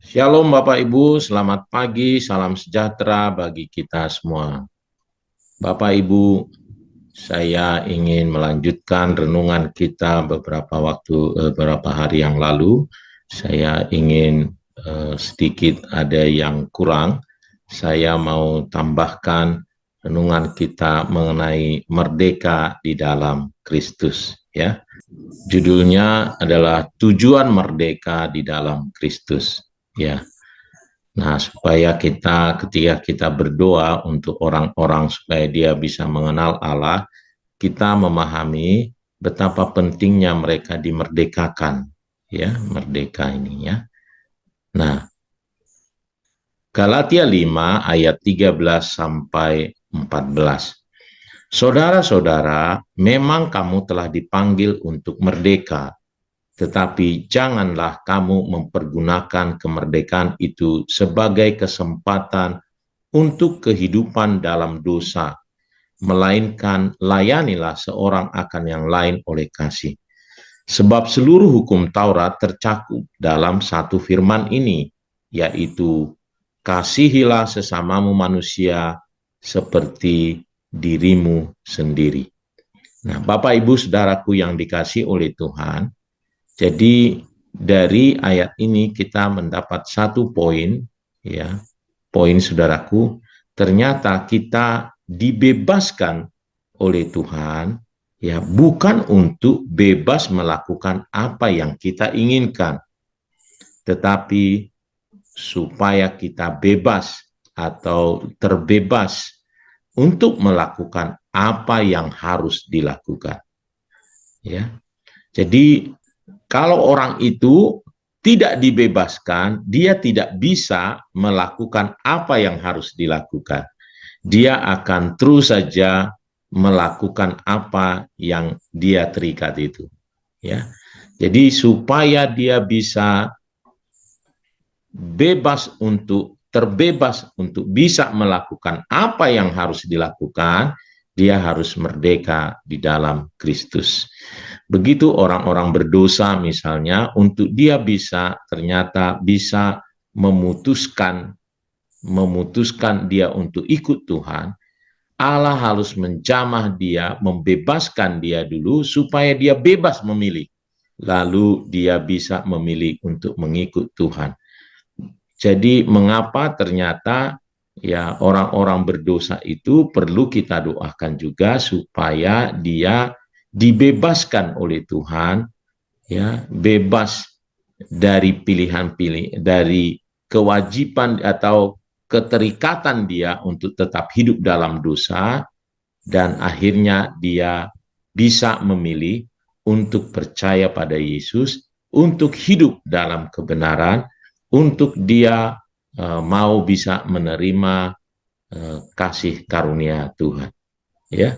Shalom Bapak Ibu, selamat pagi, salam sejahtera bagi kita semua. Bapak Ibu, saya ingin melanjutkan renungan kita beberapa hari yang lalu. Saya ingin sedikit ada yang kurang. Saya mau tambahkan renungan kita mengenai merdeka di dalam Kristus, ya. Judulnya adalah tujuan merdeka di dalam Kristus, ya. Nah, supaya ketika kita berdoa untuk orang-orang supaya dia bisa mengenal Allah, kita memahami betapa pentingnya mereka dimerdekakan, ya, merdeka ini, ya. Nah, Galatia 5 ayat 13 sampai 14. Saudara-saudara, memang kamu telah dipanggil untuk merdeka, tetapi janganlah kamu mempergunakan kemerdekaan itu sebagai kesempatan untuk kehidupan dalam dosa, melainkan layanilah seorang akan yang lain oleh kasih. Sebab seluruh hukum Taurat tercakup dalam satu firman ini, yaitu kasihilah sesamamu manusia seperti dirimu sendiri. Nah, Bapak Ibu Saudaraku yang dikasihi oleh Tuhan, jadi dari ayat ini kita mendapat satu poin, ya, poin saudaraku, ternyata kita dibebaskan oleh Tuhan, ya, bukan untuk bebas melakukan apa yang kita inginkan, tetapi supaya kita bebas atau terbebas untuk melakukan apa yang harus dilakukan, ya. Jadi kalau orang itu tidak dibebaskan, dia tidak bisa melakukan apa yang harus dilakukan. Dia akan terus saja melakukan apa yang dia terikat itu, ya. Jadi supaya dia bisa terbebas untuk bisa melakukan apa yang harus dilakukan, dia harus merdeka di dalam Kristus. Begitu orang-orang berdosa misalnya, untuk dia ternyata bisa memutuskan dia untuk ikut Tuhan, Allah harus menjamah dia, membebaskan dia dulu supaya dia bebas memilih. Lalu dia bisa memilih untuk mengikut Tuhan. Jadi mengapa ternyata ya orang-orang berdosa itu perlu kita doakan juga supaya dia dibebaskan oleh Tuhan, ya, bebas dari dari kewajiban atau keterikatan dia untuk tetap hidup dalam dosa, dan akhirnya dia bisa memilih untuk percaya pada Yesus, untuk hidup dalam kebenaran, untuk dia mau bisa menerima kasih karunia Tuhan, ya.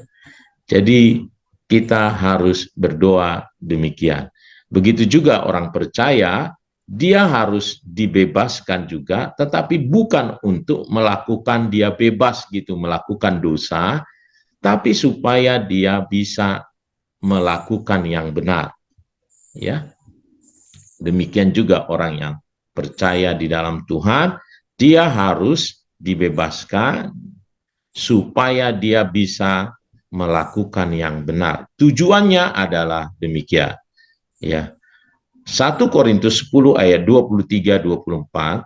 Jadi kita harus berdoa demikian. Begitu juga orang percaya, dia harus dibebaskan juga, tetapi bukan untuk melakukan dia bebas gitu, melakukan dosa, tapi supaya dia bisa melakukan yang benar, ya. Demikian juga orang yang percaya di dalam Tuhan, dia harus dibebaskan supaya dia bisa melakukan yang benar. Tujuannya adalah demikian, ya. 1 Korintus 10 ayat 23-24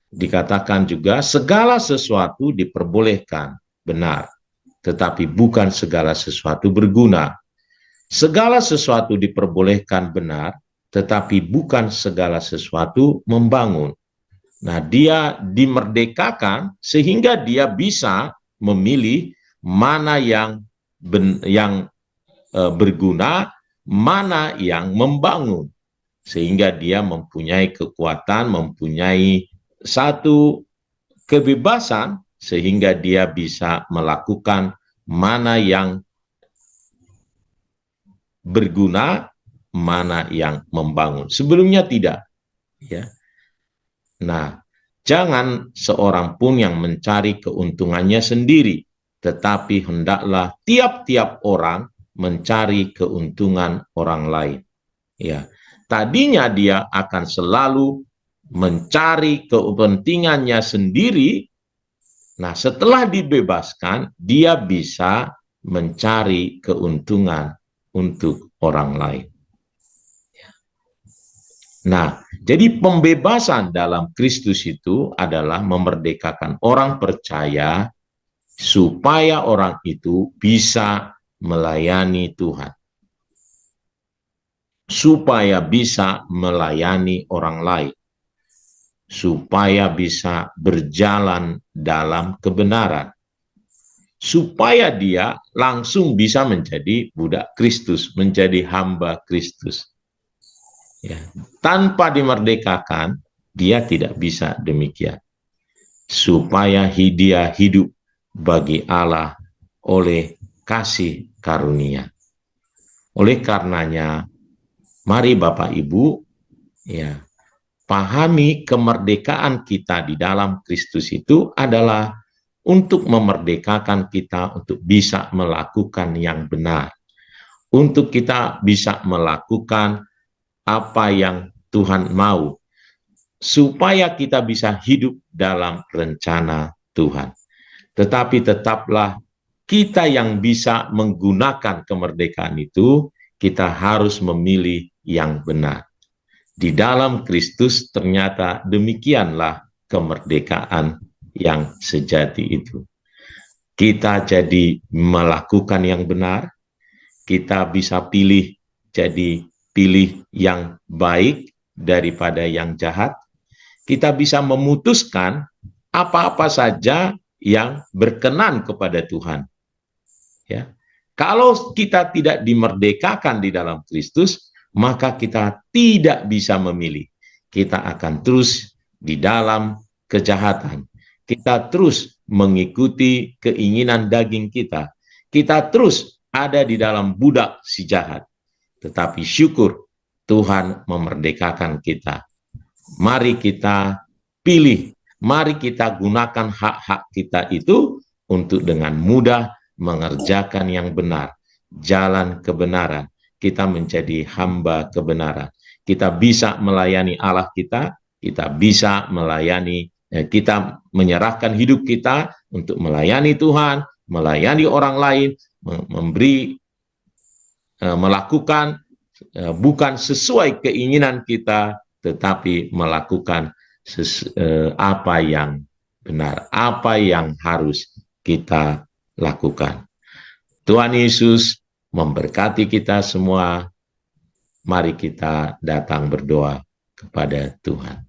dikatakan juga segala sesuatu diperbolehkan, benar, tetapi bukan segala sesuatu berguna. Segala sesuatu diperbolehkan, benar, tetapi bukan segala sesuatu membangun. Nah, dia dimerdekakan sehingga dia bisa memilih mana yang berguna, mana yang membangun, sehingga dia mempunyai kekuatan, mempunyai satu kebebasan, sehingga dia bisa melakukan mana yang berguna, mana yang membangun. Sebelumnya tidak, ya. Nah, jangan seorang pun yang mencari keuntungannya sendiri, tetapi hendaklah tiap-tiap orang mencari keuntungan orang lain. Ya, tadinya dia akan selalu mencari kepentingannya sendiri. Nah, setelah dibebaskan, dia bisa mencari keuntungan untuk orang lain. Nah, jadi pembebasan dalam Kristus itu adalah memerdekakan orang percaya supaya orang itu bisa melayani Tuhan, supaya bisa melayani orang lain, supaya bisa berjalan dalam kebenaran, supaya dia langsung bisa menjadi budak Kristus, menjadi hamba Kristus. Ya. Tanpa dimerdekakan, dia tidak bisa demikian. Supaya dia hidup bagi Allah oleh kasih karunia. Oleh karenanya, mari Bapak Ibu, ya, pahami kemerdekaan kita di dalam Kristus itu adalah untuk memerdekakan kita untuk bisa melakukan yang benar, untuk kita bisa melakukan apa yang Tuhan mau, supaya kita bisa hidup dalam rencana Tuhan. Tetapi tetaplah kita yang bisa menggunakan kemerdekaan itu, kita harus memilih yang benar. Di dalam Kristus ternyata demikianlah kemerdekaan yang sejati itu. Kita jadi melakukan yang benar, kita bisa pilih jadi pilih yang baik daripada yang jahat. Kita bisa memutuskan apa-apa saja yang berkenan kepada Tuhan. Ya. Kalau kita tidak dimerdekakan di dalam Kristus, maka kita tidak bisa memilih. Kita akan terus di dalam kejahatan. Kita terus mengikuti keinginan daging kita. Kita terus ada di dalam budak si jahat. Tetapi syukur Tuhan memerdekakan kita. Mari kita pilih, mari kita gunakan hak-hak kita itu untuk dengan mudah mengerjakan yang benar, jalan kebenaran. Kita menjadi hamba kebenaran. Kita bisa melayani Allah kita bisa melayani, kita menyerahkan hidup kita untuk melayani Tuhan, melayani orang lain, memberi, melakukan bukan sesuai keinginan kita, tetapi melakukan apa yang benar, apa yang harus kita lakukan. Tuhan Yesus memberkati kita semua. Mari kita datang berdoa kepada Tuhan.